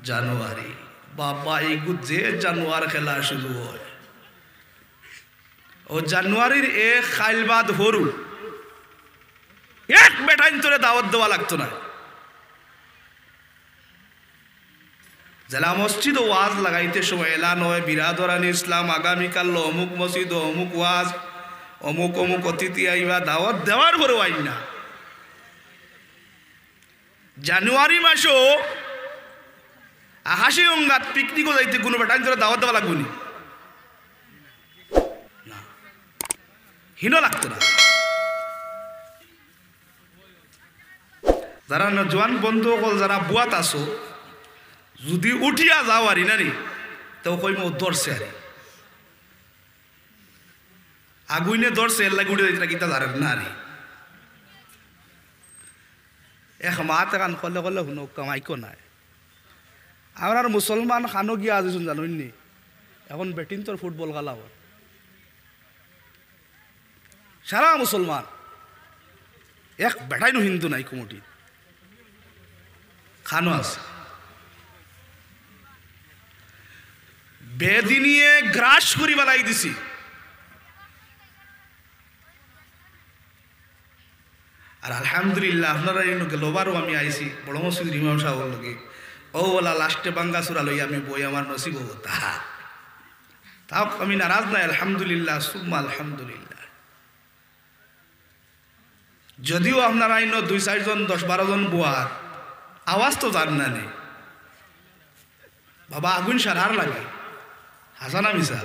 জানুয়ারি বাবা এইগু যে জানুয়ার খেলা শুরু হয় ও জানুয়ারির এক খাইলবাদ হরু এক বেটাইন তোরে দাওয়াত দেওয়া লাগতো না জেলা মসজিদ ওয়াজ লাগাইতে সময় এলান হয় বিরাদরান ইসলাম আগামীকাল অমুক মসজিদ অমুক ওয়াজ অমুক অমুক অতিথি আইবা দাওয়াত দেওয়ার পরেও আইন না জানুয়ারি মাসও হাসি অঙ্গাত পিকনিকও যাইতে কোনো বেটাইন তোরে দাওয়াত দেওয়া লাগবো না হীন লাগতো না যারা জোয়ান বন্ধু সকল যারা বুয়াত আসো যদি উঠিয়া যাও আরি নারী তো কইম দর্শে আরে আগুইনে দর্শে এর লাগে উঠে যাইতে কিতা জানেন না আরে এক মাত এখান কলে কলে শুনো কামাইকো নাই আমার মুসলমান খানো গিয়া আজিছুন জানুননি এখন বেটিন তোর ফুটবল খেলা হয় সারা মুসলমান এক বেটাইনো হিন্দু নাই কুমুটি খানো আছে বেদিনিয়ে গ্রাস করি বেলাই দিছি আর আলহামদুলিল্লাহ আপনারা গেলবারও আমি আইছি বড় মসজিদ ইমাম সাহেবের লগে ও বলা লাস্টে বাঙ্গা সুরা লই আমি বই আমার নসিব হবো তাও আমি নারাজ নাই আলহামদুলিল্লাহ সুম্মা আলহামদুলিল্লাহ যদিও আপনারা আইন 2-4 জন 10-12 জন বুয়ার আওয়াজ তো জান না নেই বাবা আগুন সারার লাগে হাসানা মিশা